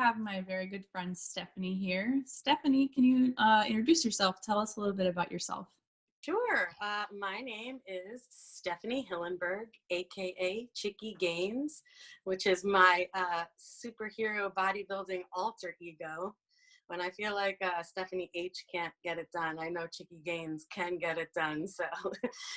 have my very good friend Stephanie here. Stephanie, can you introduce yourself? Tell us a little bit about yourself. Sure. My name is Stephanie Hillenberg, aka Chicky Gaines, which is my superhero bodybuilding alter ego. When I feel like Stephanie H can't get it done, I know Chicky Gaines can get it done. So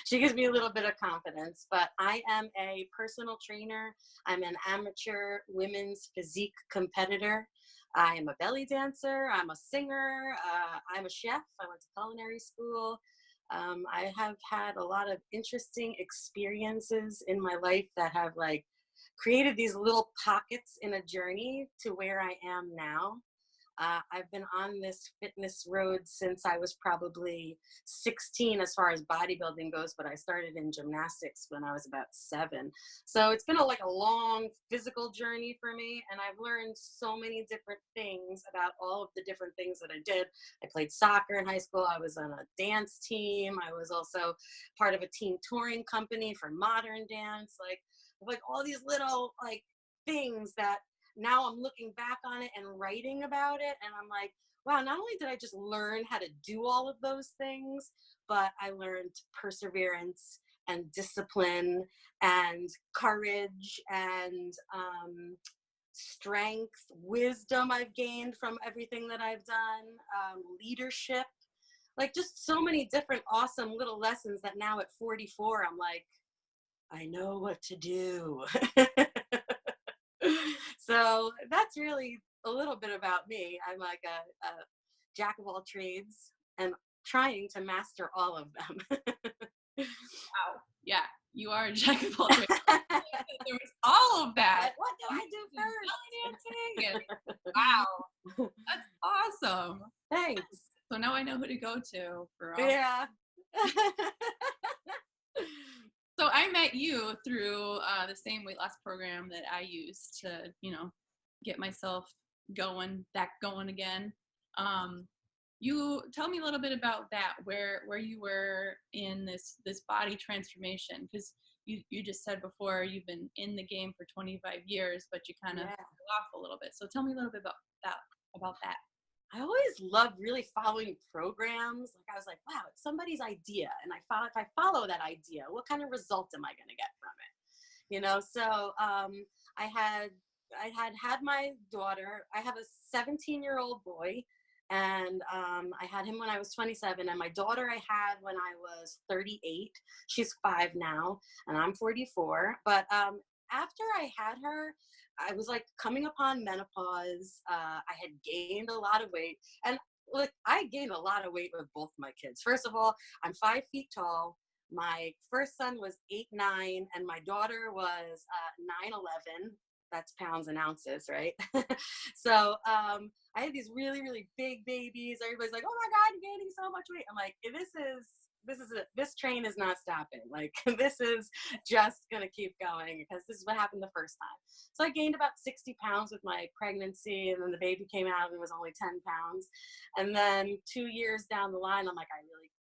she gives me a little bit of confidence. But I am a personal trainer. I'm an amateur women's physique competitor. I am a belly dancer. I'm a singer. I'm a chef. I went to culinary school. I have had a lot of interesting experiences in my life that have like created these little pockets in a journey to where I am now. I've been on this fitness road since I was probably 16 as far as bodybuilding goes, but I started in gymnastics when I was about 7. So it's been like a long physical journey for me, and I've learned so many different things about all of the different things that I did. I played soccer in high school. I was on a dance team. I was also part of a team touring company for modern dance. Like all these little like things that now I'm looking back on it and writing about it, and I'm like, wow, not only did I just learn how to do all of those things, but I learned perseverance and discipline and courage and strength, wisdom I've gained from everything that I've done, leadership, like just so many different awesome little lessons that now at 44, I'm like, I know what to do. So that's really a little bit about me. I'm like a jack of all trades and trying to master all of them. Wow. Yeah, you are a jack of all trades. There was all of that. What do I do Belly dancing and wow, that's awesome. Thanks. So now I know who to go to for all. Yeah. So I met you through the same weight loss program that I used to, get myself back going again. You tell me a little bit about that, where you were in this body transformation, because you just said before you've been in the game for 25 years, but you kind of fell off a little bit. So tell me a little bit about that. I always loved really following programs. Like I was like, wow, it's somebody's idea. And if I follow that idea, what kind of result am I going to get from it? So I had my daughter. I have a 17-year-old boy, and I had him when I was 27. And my daughter I had when I was 38. She's 5 now, and I'm 44. But after I had her, I was like coming upon menopause. I had gained a lot of weight, and look, I gained a lot of weight with both my kids. First of all, I'm 5 feet tall. My first son was 8'9", and my daughter was 9'11". That's pounds and ounces, right? So I had these really, really big babies. Everybody's like, "Oh my God, you're gaining so much weight." I'm like, this train is not stopping. Like this is just gonna keep going because this is what happened the first time. So I gained about 60 pounds with my pregnancy, and then the baby came out and it was only 10 pounds. And then 2 years down the line, I'm like,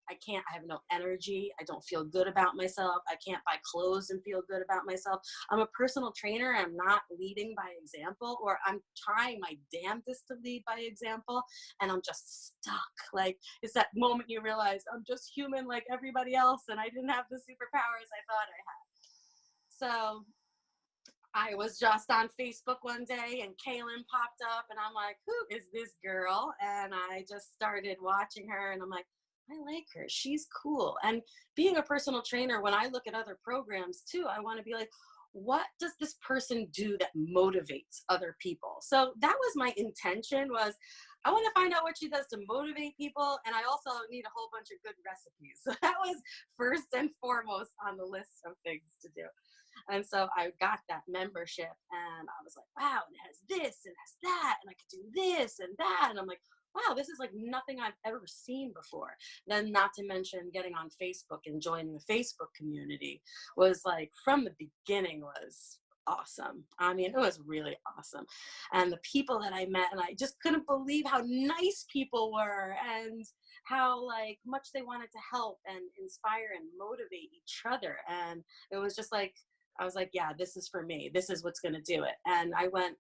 I can't, I have no energy. I don't feel good about myself. I can't buy clothes and feel good about myself. I'm a personal trainer. I'm not leading by example, or I'm trying my damnedest to lead by example, and I'm just stuck. Like it's that moment you realize I'm just human like everybody else, and I didn't have the superpowers I thought I had. So I was just on Facebook one day and Kaylin popped up, and I'm like, who is this girl? And I just started watching her, and I'm like, I like her. She's cool. And being a personal trainer, when I look at other programs too, I want to be like, what does this person do that motivates other people? So that was my intention, was I want to find out what she does to motivate people. And I also need a whole bunch of good recipes. So that was first and foremost on the list of things to do. And so I got that membership, and I was like, wow, and it has this and it has that, and I could do this and that. And I'm like, wow, this is like nothing I've ever seen before. Then not to mention getting on Facebook and joining the Facebook community was like, from the beginning, was awesome. I mean, it was really awesome. And the people that I met, and I just couldn't believe how nice people were, and how like much they wanted to help and inspire and motivate each other. And it was just like, I was like, yeah, this is for me. This is what's going to do it. And I went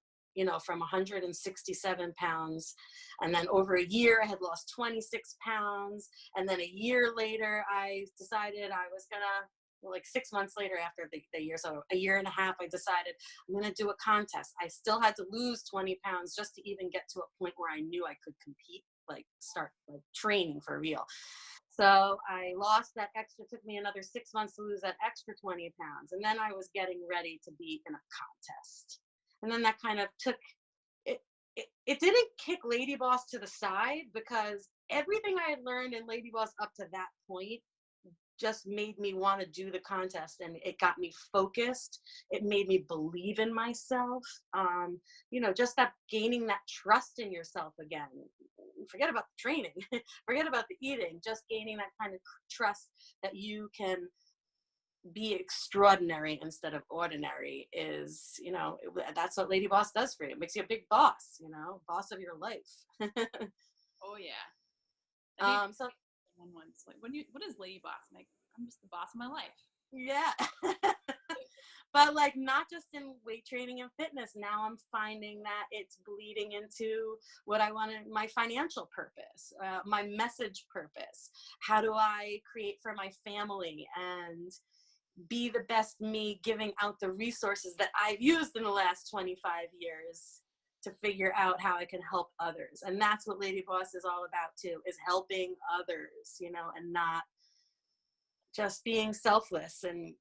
from 167 pounds. And then over a year, I had lost 26 pounds. And then a year later, I decided I was gonna, like 6 months later after the year, so a year and a half, I decided I'm gonna do a contest. I still had to lose 20 pounds just to even get to a point where I knew I could compete, like start like training for real. So I lost that extra, took me another 6 months to lose that extra 20 pounds. And then I was getting ready to be in a contest. And then that kind of took it, it didn't kick Lady Boss to the side, because everything I had learned in Lady Boss up to that point just made me want to do the contest, and it got me focused. It made me believe in myself. Just that gaining that trust in yourself again. Forget about the training, forget about the eating, just gaining that kind of trust that you can be extraordinary instead of ordinary is, that's what Lady Boss does for you. It makes you a big boss, boss of your life. Oh yeah. I think So someone once like, what is lady boss? I'm like, I'm just the boss of my life. yeah. But like, not just in weight training and fitness, now I'm finding that it's bleeding into what I wanted, my financial purpose, my message purpose. How do I create for my family and be the best me, giving out the resources that I've used in the last 25 years to figure out how I can help others. And that's what Lady Boss is all about too, is helping others, and not just being selfless and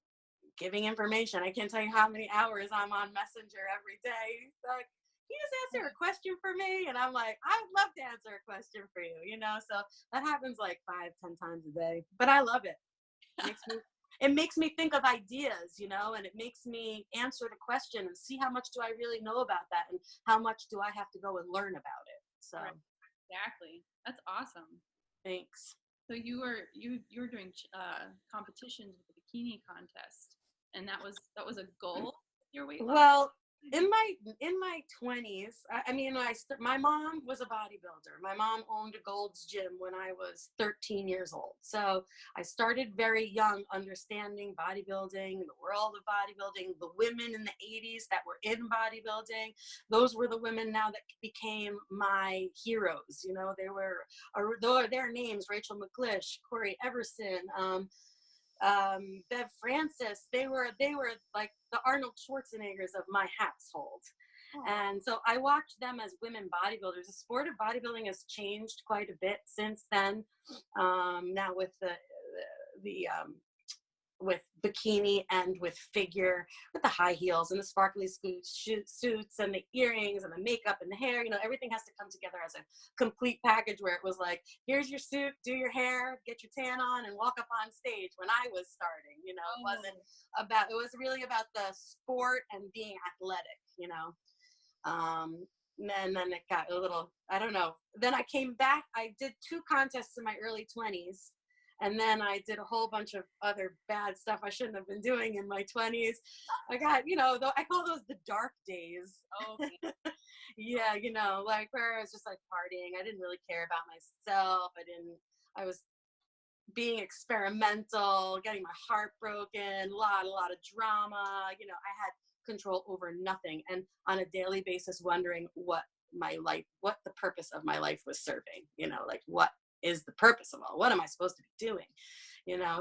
giving information. I can't tell you how many hours I'm on Messenger every day. Like, can you just answer a question for me? And I'm like, I would love to answer a question for you, So that happens like 5-10 times a day, but I love it. It makes me think of ideas, and it makes me answer the question and see how much do I really know about that, and how much do I have to go and learn about it. So right. Exactly. That's awesome. thanks. So you were doing competitions with the bikini contest, and that was a goal with your weight loss? Well, in my 20s, I mean, my mom was a bodybuilder. My mom owned a Gold's Gym when I was 13 years old. So I started very young, understanding bodybuilding, the world of bodybuilding, the women in the 80s that were in bodybuilding. Those were the women now that became my heroes. They were their names: Rachel McLish, Corey Everson, Bev Francis. They were like the Arnold Schwarzeneggers of my household. Oh. And so I watched them as women bodybuilders. The sport of bodybuilding has changed quite a bit since then. Now with the with bikini and with figure, with the high heels and the sparkly suits and the earrings and the makeup and the hair, everything has to come together as a complete package, where it was like, here's your suit, do your hair, get your tan on, and walk up on stage. When I was starting, it was really about the sport and being athletic, and then it got a little, I don't know. Then I came back, I did 2 contests in my early 20s. And then I did a whole bunch of other bad stuff I shouldn't have been doing in my 20s. I got, though, I call those the dark days. Oh, okay. Yeah, like where I was just like partying. I didn't really care about myself. I was being experimental, getting my heart broken, a lot of drama. I had control over nothing. And on a daily basis, wondering what the purpose of my life was serving, like what is the purpose of all? What am I supposed to be doing?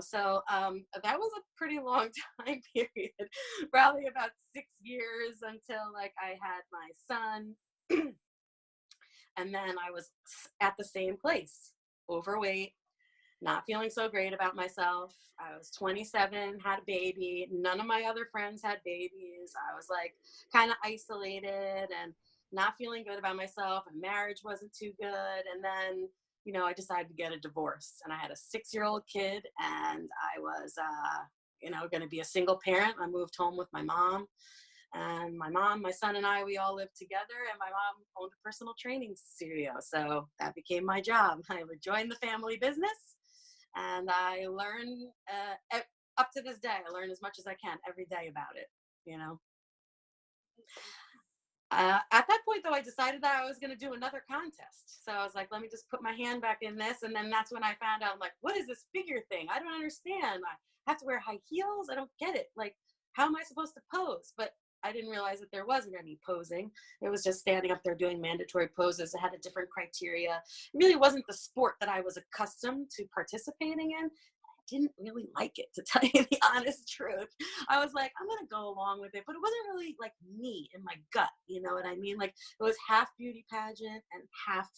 So that was a pretty long time period, probably about 6 years, until like I had my son. And then I was at the same place, overweight, not feeling so great about myself. I was 27, had a baby. None of my other friends had babies. I was like kind of isolated and not feeling good about myself, and marriage wasn't too good. And then I decided to get a divorce, and I had a 6-year-old kid, and I was, going to be a single parent. I moved home with my mom, and my son and I, we all lived together, and my mom owned a personal training studio. So that became my job. I would join the family business, and I learn, up to this day, I learn as much as I can every day about it, At that point, though, I decided that I was going to do another contest. So I was like, let me just put my hand back in this. And then that's when I found out, I'm like, what is this figure thing? I don't understand. I have to wear high heels. I don't get it. Like, how am I supposed to pose? But I didn't realize that there wasn't any posing. It was just standing up there doing mandatory poses. It had a different criteria. It really wasn't the sport that I was accustomed to participating in. I didn't really like it, to tell you the honest truth. I was like, I'm going to go along with it, but it wasn't really like me in my gut. You know what I mean? Like it was half beauty pageant and half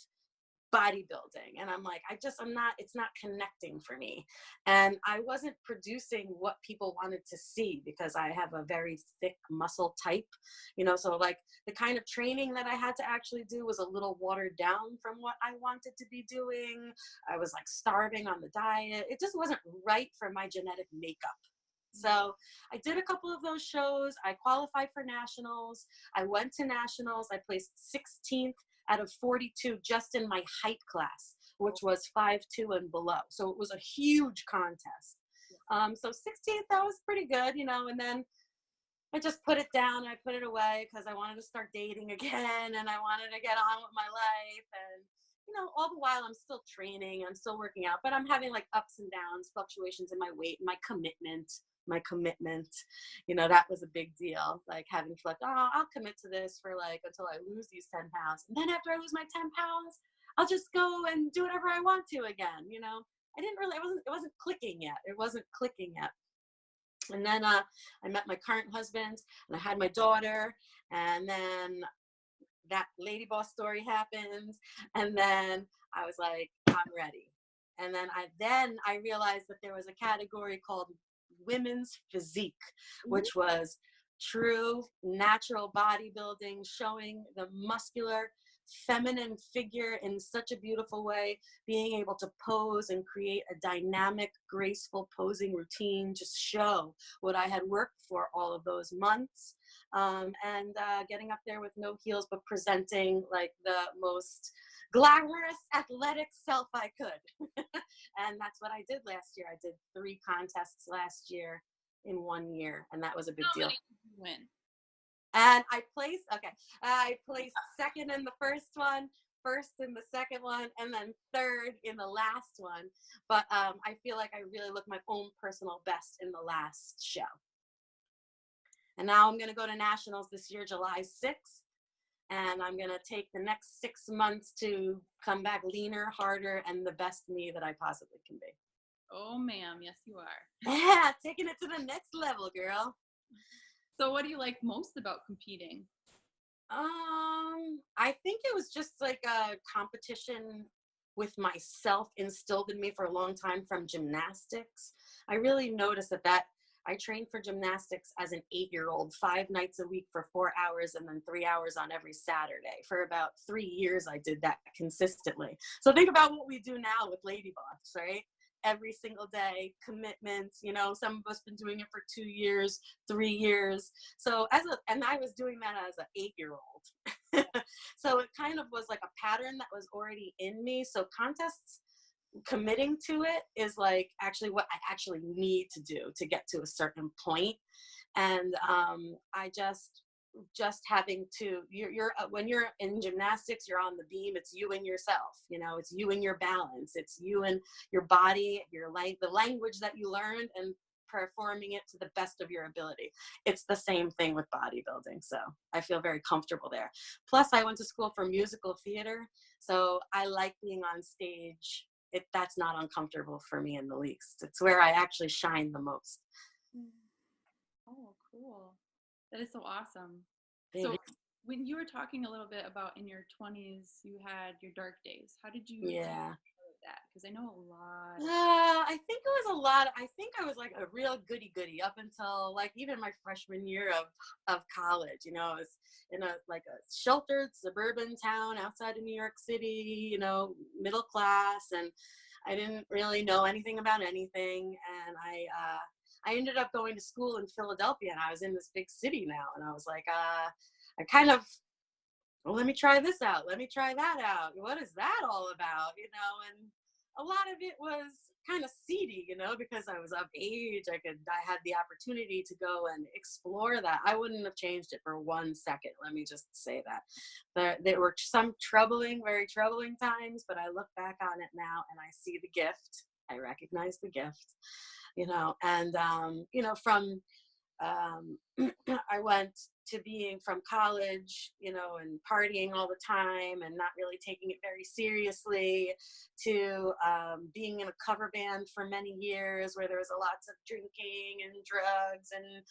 bodybuilding, and I'm like, I'm not, it's not connecting for me, and I wasn't producing what people wanted to see because I have a very thick muscle type, you know, so like the kind of training that I had to actually do was a little watered down from what I wanted to be doing. I was like starving on the diet. It just wasn't right for my genetic makeup. So I did a couple of those shows. I qualified for nationals. I went to nationals. I placed 16th out of 42 just in my height class, which was 5'2" and below. So it was a huge contest. So 16th, that was pretty good, you know, and then I just put it down. I put it away because I wanted to start dating again, and I wanted to get on with my life. And, you know, all the while I'm still training, I'm still working out, but I'm having like ups and downs, fluctuations in my weight, my commitment, you know, that was a big deal. Like having to like, oh, I'll commit to this for like until I lose these 10 pounds. And then after I lose my 10 pounds, I'll just go and do whatever I want to again. You know, it wasn't clicking yet. It wasn't clicking yet. And then I met my current husband, and I had my daughter, and then that lady boss story happened. And then I was like, I'm ready. And then I realized that there was a category called women's physique, which was true natural bodybuilding, showing the muscular feminine figure in such a beautiful way, being able to pose and create a dynamic, graceful posing routine, just show what I had worked for all of those months, and getting up there with no heels, but presenting like the most glamorous athletic self I could. And that's what I did last year. I did 3 contests last year in 1 year, and that was a big deal. How many did you win? And I placed second in the first one, first in the second one, and then third in the last one. But I feel like I really looked my own personal best in the last show. And now I'm going to go to nationals this year, July 6th. And I'm going to take the next 6 months to come back leaner, harder, and the best me that I possibly can be. Oh, ma'am. Yes, you are. Yeah, taking it to the next level, girl. So what do you like most about competing? I think it was just like a competition with myself instilled in me for a long time from gymnastics. I really noticed that I trained for gymnastics as an 8-year-old, 5 nights a week for 4 hours, and then 3 hours on every Saturday. For about 3 years, I did that consistently. So think about what we do now with Lady Boss, right? Every single day, commitments, you know, some of us been doing it for 2 years, 3 years. So and I was doing that as an 8-year-old. So it kind of was like a pattern that was already in me. So contests, committing to it is like actually what I actually need to do to get to a certain point. And I just having to, you're when you're in gymnastics, you're on the beam, it's you and yourself, you know, it's you and your balance, it's you and your body, the language that you learned, and performing it to the best of your ability. It's the same thing with bodybuilding. So I feel very comfortable there. Plus I went to school for musical theater, so I like being on stage. That's not uncomfortable for me in the least. It's where I actually shine the most. Oh, cool. That is so awesome. Thanks. So when you were talking a little bit about in your 20s, you had your dark days. How did you deal with that? Because I know a lot. I think it was a lot. I think I was like a real goody up until like even my freshman year of college. You know, I was in a sheltered suburban town outside of New York City, you know, middle class, and I didn't really know anything about anything. And I ended up going to school in Philadelphia, and I was in this big city now, and I was like, I kind of, well, let me try this out. Let me try that out. What is that all about? You know, and a lot of it was kind of seedy, you know, because I was of age. I had the opportunity to go and explore that. I wouldn't have changed it for 1 second. Let me just say that. There were some very troubling times, but I look back on it now and I see the gift. I recognize the gift, you know, and, you know, from I went to being from college, and partying all the time and not really taking it very seriously, to being in a cover band for many years where there was lots of drinking and drugs and,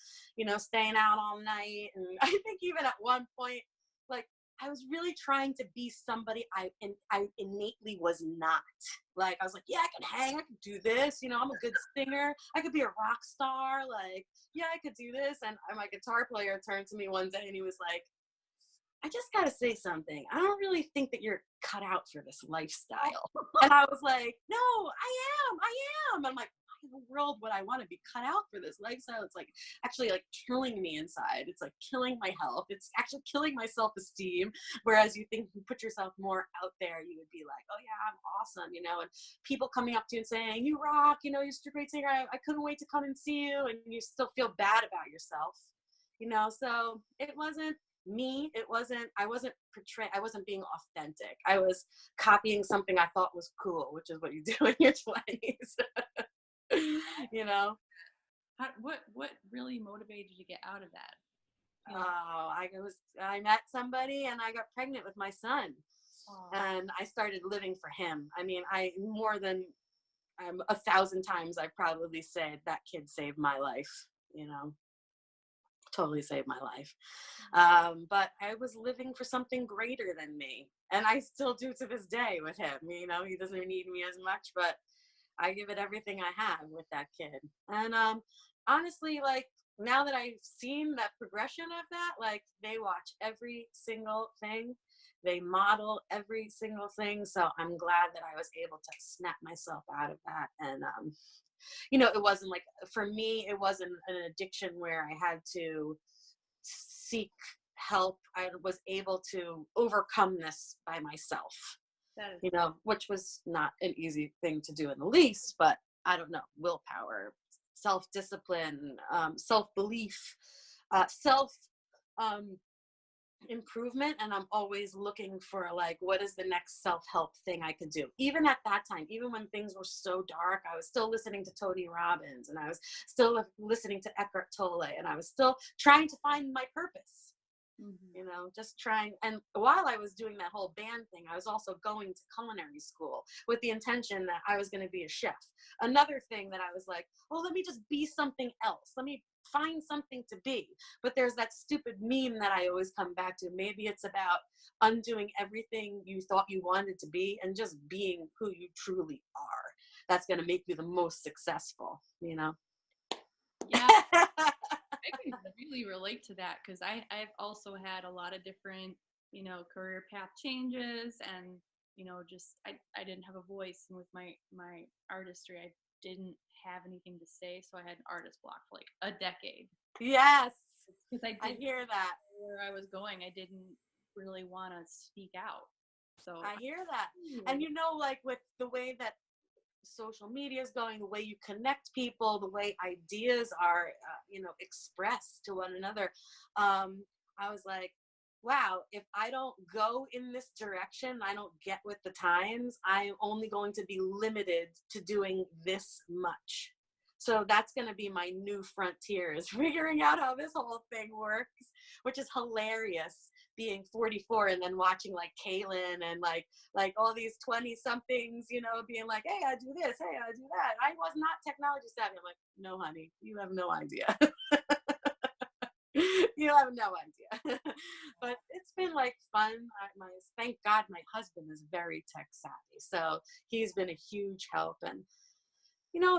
staying out all night. And I think even at one point, like, I was really trying to be somebody I innately was not. Like, I was like, yeah, I can hang, I can do this. I'm a good singer. I could be a rock star. Like, yeah, I could do this. And my guitar player turned to me one day and he was like, I just got to say something. I don't really think that you're cut out for this lifestyle. And I was like, no, I am. I'm like, why in the world would I want to be cut out for this lifestyle? It's like actually like killing me inside. It's like killing my health. It's actually killing my self-esteem. Whereas you think you put yourself more out there, you would be like, oh yeah, I'm awesome, and people coming up to you and saying, you rock, you're such a great singer. I couldn't wait to come and see you. And you still feel bad about yourself, so it wasn't me. I wasn't portraying, I wasn't being authentic. I was copying something I thought was cool, which is what you do in your 20s. you know What really motivated you to get out of that? I met somebody and I got pregnant with my son. Oh. And I started living for him. I mean, I more than 1,000 times I probably said that kid saved my life, totally saved my life. But I was living for something greater than me, and I still do to this day with him. He doesn't need me as much, but I give it everything I have with that kid. And honestly, like, now that I've seen that progression of that, like, they watch every single thing, they model every single thing. So I'm glad that I was able to snap myself out of that. And it wasn't like, for me, it wasn't an addiction where I had to seek help. I was able to overcome this by myself, which was not an easy thing to do in the least, but I don't know, willpower, self-discipline, self-belief, self improvement. And I'm always looking for, like, what is the next self-help thing I could do. Even at that time, even when things were so dark, I was still listening to Tony Robbins, and I was still listening to Eckhart Tolle, and I was still trying to find my purpose. Just trying. And while I was doing that whole band thing, I was also going to culinary school with the intention that I was going to be a chef. Another thing that I was like, oh, let me just be something else. Let me find something to be. But there's that stupid meme that I always come back to. Maybe it's about undoing everything you thought you wanted to be and just being who you truly are. That's going to make you the most successful, Yeah. I can really relate to that, because I've also had a lot of different, career path changes, and, just I didn't have a voice. And with my artistry, I didn't have anything to say, so I had an artist block for like a decade. Yes, because I hear that. Where I was going, I didn't really want to speak out. So I hear that. And like, with the way that social media is going, the way you connect people, the way ideas are expressed to one another, I was like, wow, if I don't go in this direction, I don't get with the times, I'm only going to be limited to doing this much. So that's going to be my new frontier, is figuring out how this whole thing works, which is hilarious, being 44 and then watching like Kaylin and like all these 20 somethings, being like, hey, I do this, hey, I do that. I was not technology savvy. I'm like, no, honey, you have no idea. You have no idea. But it's been like fun. Thank God my husband is very tech savvy, so he's been a huge help. And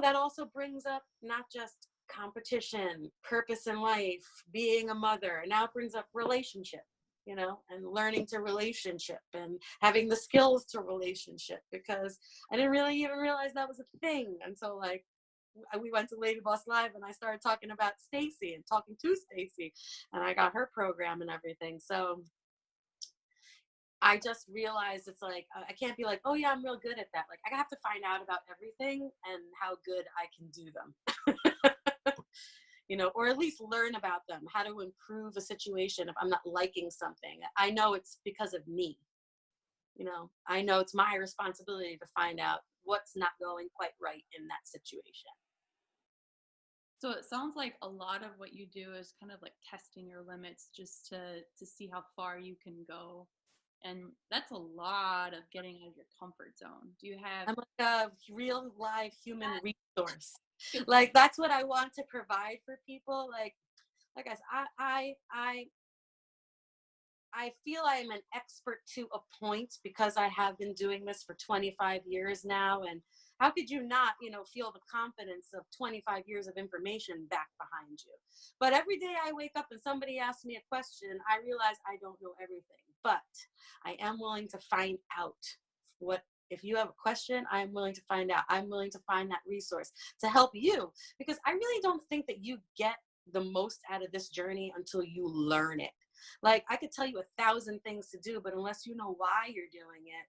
that also brings up not just competition, purpose in life, being a mother. Now it brings up relationship, and learning to relationship and having the skills to relationship, because I didn't really even realize that was a thing until, like, we went to Lady Boss Live and I started talking about Stacy and talking to Stacy, and I got her program and everything. So I just realized it's like, I can't be like, oh yeah, I'm real good at that. Like, I have to find out about everything and how good I can do them. Or at least learn about them, how to improve a situation. If I'm not liking something, I know it's because of me. I know it's my responsibility to find out what's not going quite right in that situation. So it sounds like a lot of what you do is kind of like testing your limits just to see how far you can go. And that's a lot of getting out of your comfort zone. Do you have I'm like a real live human resource. Like that's what I want to provide for people. Like I said, I feel I am an expert to a point because I have been doing this for 25 years now. And how could you not, feel the confidence of 25 years of information back behind you? But every day I wake up and somebody asks me a question, I realize I don't know everything, but I am willing to find out what. If you have a question, I'm willing to find out. I'm willing to find that resource to help you, because I really don't think that you get the most out of this journey until you learn it. Like I could tell you 1,000 things to do, but unless you know why you're doing it,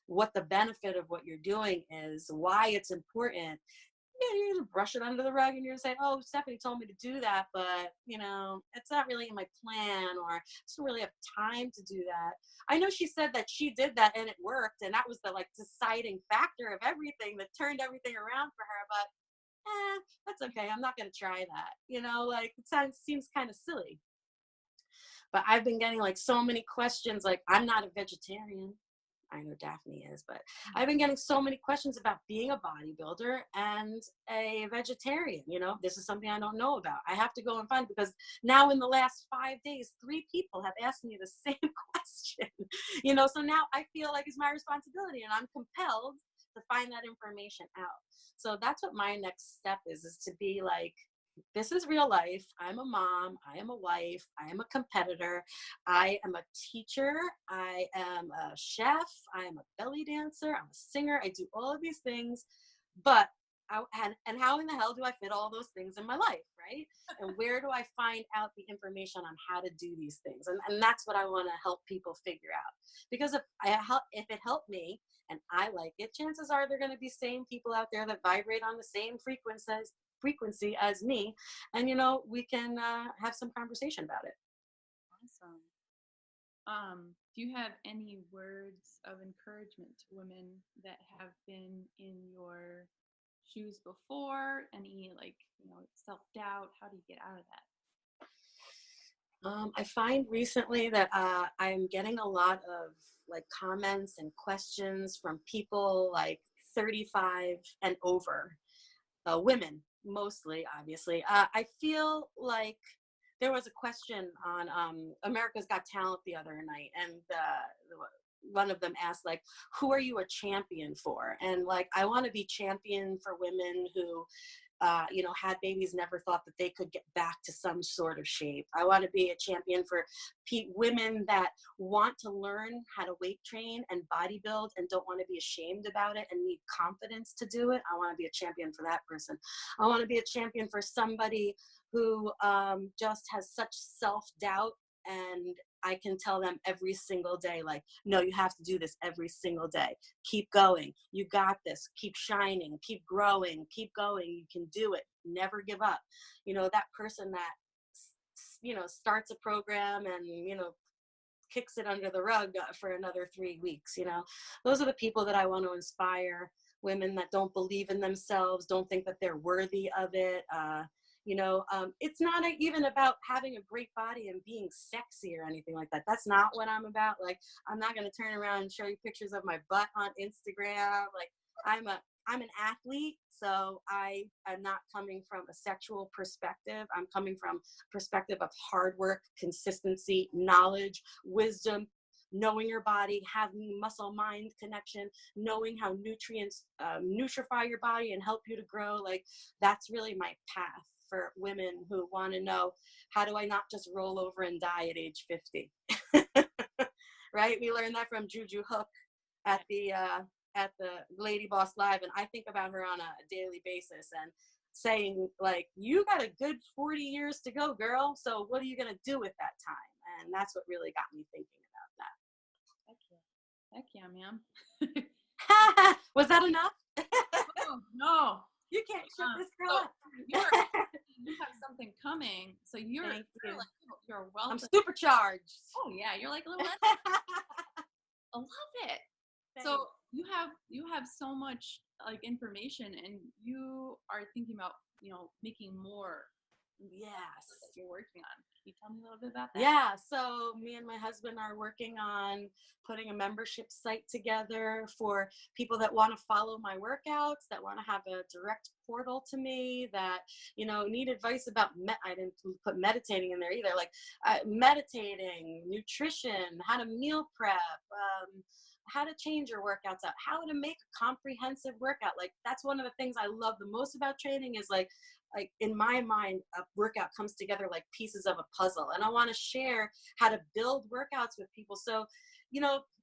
what the benefit of what you're doing is, why it's important, you just brush it under the rug and you're saying, oh, Stephanie told me to do that, but it's not really in my plan, or I don't really have time to do that. I know she said that she did that and it worked, and that was the deciding factor of everything that turned everything around for her. But that's okay. I'm not going to try that. It seems kind of silly. But I've been getting so many questions. I'm not a vegetarian. I know Daphne is, but I've been getting so many questions about being a bodybuilder and a vegetarian. This is something I don't know about. I have to go and find, because now in the last 5 days, 3 people have asked me the same question. So now I feel like it's my responsibility and I'm compelled to find that information out. So that's what my next step is to be like, this is real life. I'm a mom. I am a wife. I am a competitor. I am a teacher. I am a chef. I am a belly dancer. I'm a singer. I do all of these things, but and how in the hell do I fit all those things in my life, right? And where do I find out the information on how to do these things? And that's what I want to help people figure out. Because if it helped me and I like it, chances are there are going to be same people out there that vibrate on the same frequency as me, and we can have some conversation about it. awesome? Do you have any words of encouragement to women that have been in your shoes before? Any self-doubt? How do you get out of that? I find recently that I'm getting a lot of comments and questions from people 35 and over, women mostly, obviously. I feel like there was a question on America's Got Talent the other night, and one of them asked, who are you a champion for? And I want to be champion for women who had babies, never thought that they could get back to some sort of shape. I want to be a champion for women that want to learn how to weight train and bodybuild and don't want to be ashamed about it and need confidence to do it. I want to be a champion for that person. I want to be a champion for somebody who just has such self-doubt, and I can tell them every single day, no, you have to do this every single day. Keep going. You got this. Keep shining. Keep growing. Keep going. You can do it. Never give up. That person that, starts a program and, kicks it under the rug for another 3 weeks. Those are the people that I want to inspire. Women that don't believe in themselves, don't think that they're worthy of it. It's not even about having a great body and being sexy or anything like that. That's not what I'm about. I'm not going to turn around and show you pictures of my butt on Instagram. I'm an athlete, so I am not coming from a sexual perspective. I'm coming from perspective of hard work, consistency, knowledge, wisdom, knowing your body, having muscle mind connection, knowing how nutrients nutrify your body and help you to grow. That's really my path for women who want to know, how do I not just roll over and die at age 50? Right? We learned that from Juju Hook at the Lady Boss Live, and I think about her on a daily basis and saying, you got a good 40 years to go, girl. So what are you gonna do with that time? And that's what really got me thinking about Heck yeah. Heck yeah, ma'am. that. Was that enough? Oh, no. You can't shut this girl up. You have something coming, so you're you're welcome. I'm supercharged. Oh yeah, you're like a little. I love it. Thanks. So you have so much like information, and you are thinking about, making more that Yes. you're working on. Can you tell me a little bit about that? Yeah, so me and my husband are working on putting a membership site together for people that want to follow my workouts, that want to have a direct portal to me, that need advice about. I didn't put meditating in there either. Like meditating, nutrition, how to meal prep. How to change your workouts out, how to make a comprehensive workout. Like that's one of the things I love the most about training is like in my mind, a workout comes together like pieces of a puzzle, and I want to share how to build workouts with people. So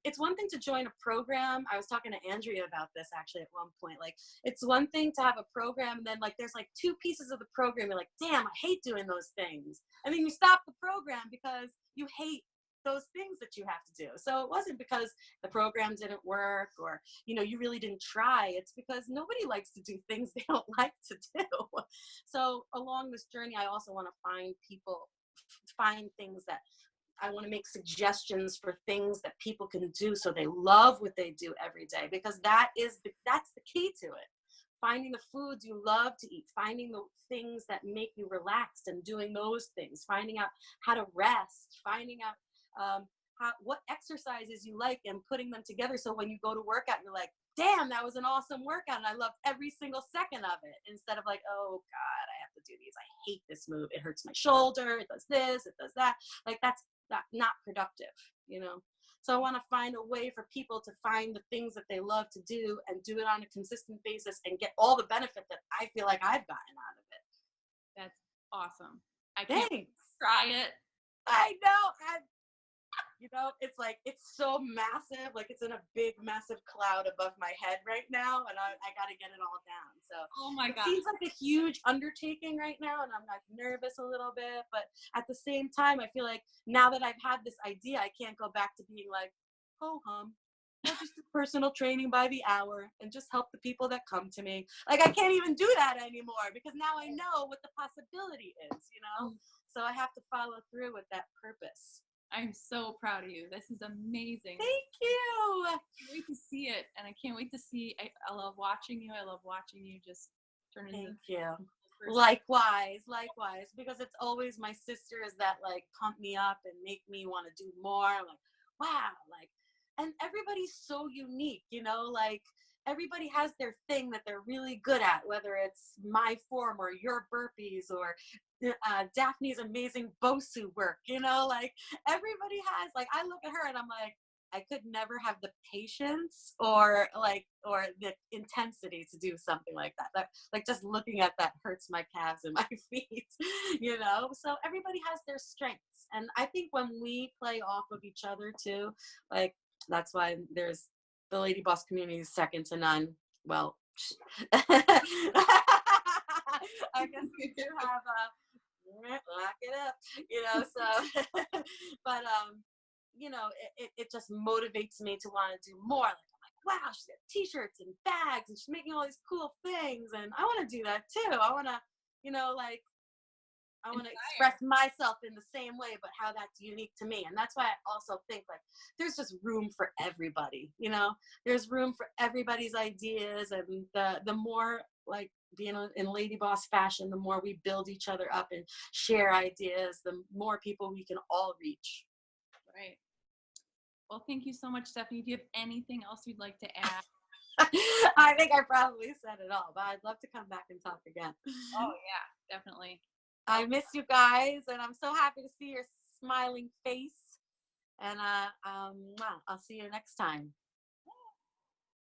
it's one thing to join a program. I was talking to Andrea about this actually at one point. Like it's one thing to have a program, and then like there's like two pieces of the program, you're like, damn, I hate doing those things, and then you stop the program because you hate those things that you have to do. So it wasn't because the program didn't work, or you really didn't try. It's because nobody likes to do things they don't like to do. So along this journey, I also want to find things that I want to make suggestions for things that people can do so they love what they do every day, because that's the key to it. Finding the foods you love to eat, finding the things that make you relaxed and doing those things, finding out how to rest, finding out what exercises you like and putting them together. So when you go to workout, you're like, damn, that was an awesome workout, and I loved every single second of it. Instead of like, oh God, I have to do these. I hate this move. It hurts my shoulder. It does this. It does that. Like that's not productive. So I want to find a way for people to find the things that they love to do and do it on a consistent basis and get all the benefit that I feel like I've gotten out of it. That's awesome. I can't Thanks. try it. I know. It's like, it's so massive. Like it's in a big, massive cloud above my head right now. And I got to get it all down. So Oh my it God. seems like a huge undertaking right now. And I'm like nervous a little bit, but at the same time, I feel like now that I've had this idea, I can't go back to being like, ho hum. I'll just do personal training by the hour and just help the people that come to me. Like I can't even do that anymore because now I know what the possibility is. So I have to follow through with that purpose. I'm so proud of you. This is amazing. Thank you. I can't wait to see it, and I can't wait to see. I love watching you. I love watching you just turn into. Thank you. Likewise, because it's always my sisters that like pump me up and make me want to do more. I'm like, wow, like, and everybody's so unique, like everybody has their thing that they're really good at, whether it's my form or your burpees or Daphne's amazing Bosu work, like everybody has, like, I look at her and I'm like, I could never have the patience or the intensity to do something like that. Like just looking at that hurts my calves and my feet, So everybody has their strengths. And I think when we play off of each other too, like that's why there's the Lady Boss community is second to none. Well, I guess we do have lock it up, so, but, it just motivates me to want to do more. Like, I'm like, wow, she's got t-shirts and bags and she's making all these cool things. And I want to do that too. I want to, I want to express myself in the same way, but how that's unique to me. And that's why I also think like there's just room for everybody, there's room for everybody's ideas. And the more like being in Lady Boss fashion, the more we build each other up and share ideas, the more people we can all reach. Right. Well, thank you so much, Stephanie. Do you have anything else you'd like to add? I think I probably said it all, but I'd love to come back and talk again. Oh yeah, definitely. I miss you guys, and I'm so happy to see your smiling face. And I'll see you next time.